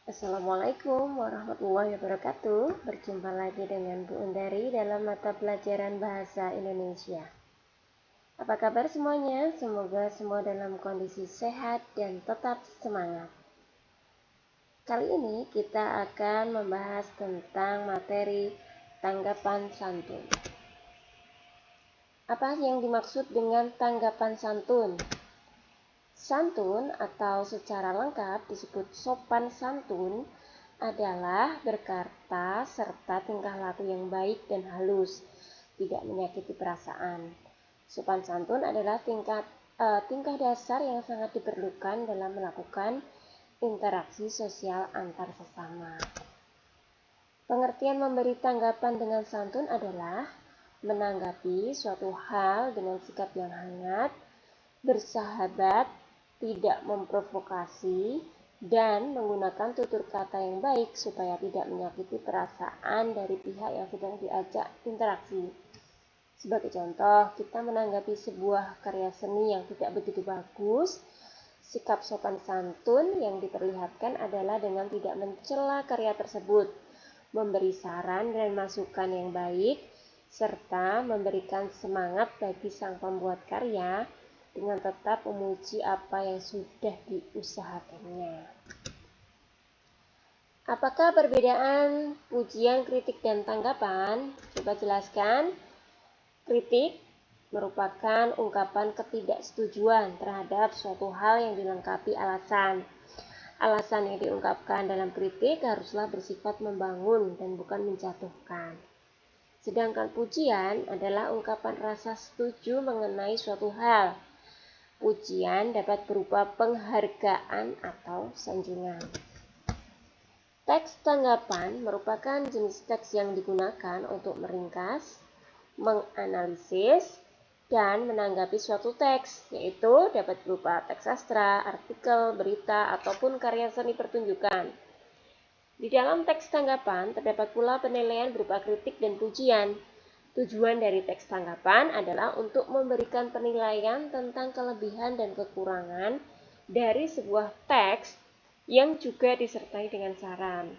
Assalamualaikum warahmatullahi wabarakatuh. Berjumpa lagi dengan Bu Undari dalam mata pelajaran Bahasa Indonesia. Apa kabar semuanya? Semoga semua dalam kondisi sehat dan tetap semangat. Kali ini kita akan membahas tentang materi tanggapan santun. Apa yang dimaksud dengan tanggapan santun? Santun atau secara lengkap disebut sopan santun adalah berkata serta tingkah laku yang baik dan halus, tidak menyakiti perasaan. Sopan santun adalah tingkah dasar yang sangat diperlukan dalam melakukan interaksi sosial antar sesama. Pengertian memberi tanggapan dengan santun adalah menanggapi suatu hal dengan sikap yang hangat, bersahabat, tidak memprovokasi, dan menggunakan tutur kata yang baik supaya tidak menyakiti perasaan dari pihak yang sedang diajak interaksi. Sebagai contoh, kita menanggapi sebuah karya seni yang tidak begitu bagus, sikap sopan santun yang diperlihatkan adalah dengan tidak mencela karya tersebut, memberi saran dan masukan yang baik, serta memberikan semangat bagi sang pembuat karya dengan tetap memuji apa yang sudah diusahakannya. Apakah perbedaan pujian, kritik, dan tanggapan? Coba jelaskan. Kritik merupakan ungkapan ketidaksetujuan terhadap suatu hal yang dilengkapi alasan. Alasan yang diungkapkan dalam kritik haruslah bersifat membangun dan bukan menjatuhkan. Sedangkan pujian adalah ungkapan rasa setuju mengenai suatu hal. Pujian dapat berupa penghargaan atau sanjungan. Teks tanggapan merupakan jenis teks yang digunakan untuk meringkas, menganalisis, dan menanggapi suatu teks, yaitu dapat berupa teks sastra, artikel, berita, ataupun karya seni pertunjukan. Di dalam teks tanggapan terdapat pula penilaian berupa kritik dan pujian. Tujuan dari teks tanggapan adalah untuk memberikan penilaian tentang kelebihan dan kekurangan dari sebuah teks yang juga disertai dengan saran.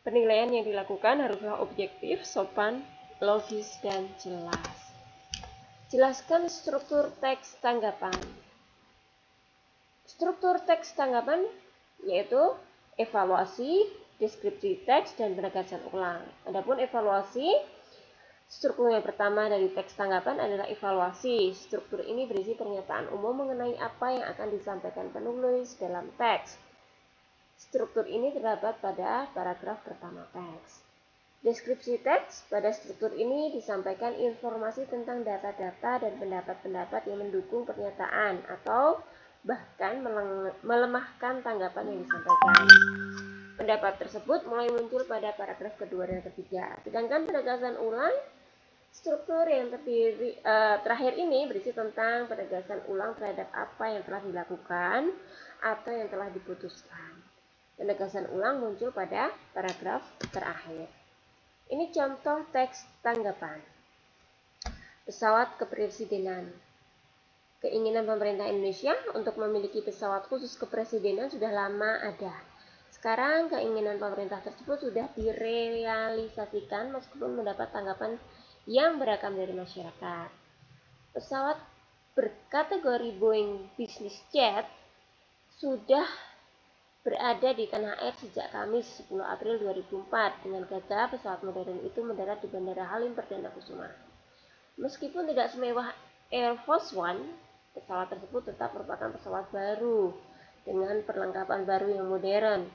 Penilaian yang dilakukan haruslah objektif, sopan, logis, dan jelas. Jelaskan struktur teks tanggapan. Struktur teks tanggapan yaitu evaluasi, deskripsi teks, dan penegasan ulang. Adapun evaluasi, struktur yang pertama dari teks tanggapan adalah evaluasi. Struktur ini berisi pernyataan umum mengenai apa yang akan disampaikan penulis dalam teks. Struktur ini terdapat pada paragraf pertama teks. Deskripsi teks, pada struktur ini disampaikan informasi tentang data-data dan pendapat-pendapat yang mendukung pernyataan atau bahkan melemahkan tanggapan yang disampaikan. Pendapat tersebut mulai muncul pada paragraf kedua dan ketiga. Sedangkan penegasan ulang, struktur yang terakhir ini berisi tentang penegasan ulang terhadap apa yang telah dilakukan atau yang telah diputuskan. Penegasan ulang muncul pada paragraf terakhir. Ini contoh teks tanggapan. Pesawat kepresidenan. Keinginan pemerintah Indonesia untuk memiliki pesawat khusus kepresidenan sudah lama ada. Sekarang keinginan pemerintah tersebut sudah direalisasikan meskipun mendapat tanggapan yang beragam dari masyarakat. Pesawat berkategori Boeing Business Jet sudah berada di tanah air sejak Kamis 10 April 2004 dengan gagah pesawat modern itu mendarat di Bandara Halim Perdana Kusuma. Meskipun tidak semewah Air Force One, pesawat tersebut tetap merupakan pesawat baru dengan perlengkapan baru yang modern.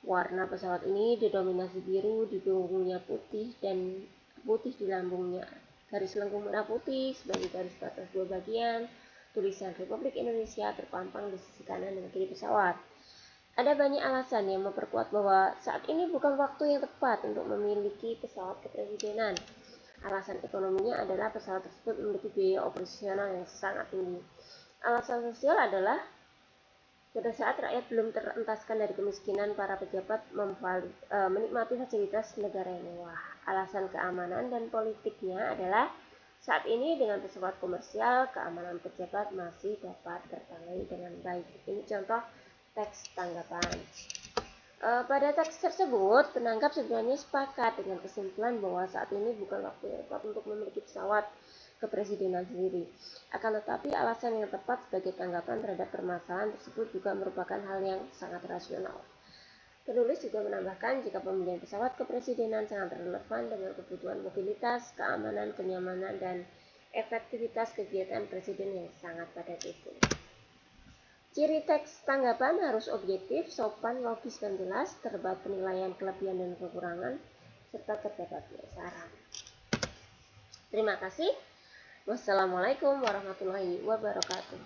Warna pesawat ini didominasi biru, di punggungnya putih dan putih di lambungnya. Garis lengkung merah putih sebagai garis batas dua bagian. Tulisan Republik Indonesia terpampang di sisi kanan dan kiri pesawat. Ada banyak alasan yang memperkuat bahwa saat ini bukan waktu yang tepat untuk memiliki pesawat kepresidenan. Alasan ekonominya adalah pesawat tersebut memiliki biaya operasional yang sangat tinggi. Alasan sosial adalah pada saat rakyat belum terentaskan dari kemiskinan, para pejabat menikmati fasilitas negara yang mewah. Alasan keamanan dan politiknya adalah saat ini dengan pesawat komersial, keamanan pejabat masih dapat tertangani dengan baik. Ini contoh teks tanggapan. Pada teks tersebut, penanggap sebenarnya sepakat dengan kesimpulan bahwa saat ini bukan waktu yang tepat untuk memiliki pesawat kepresidenan sendiri. Akan tetapi, alasan yang tepat sebagai tanggapan terhadap permasalahan tersebut juga merupakan hal yang sangat rasional. Penulis juga menambahkan jika pembelian pesawat kepresidenan sangat relevan dengan kebutuhan mobilitas, keamanan, kenyamanan, dan efektivitas kegiatan presiden yang sangat padat itu. Ciri teks tanggapan harus objektif, sopan, logis, dan jelas, terdapat penilaian kelebihan dan kekurangan, serta terdapat saran. Terima kasih. Wassalamualaikum warahmatullahi wabarakatuh.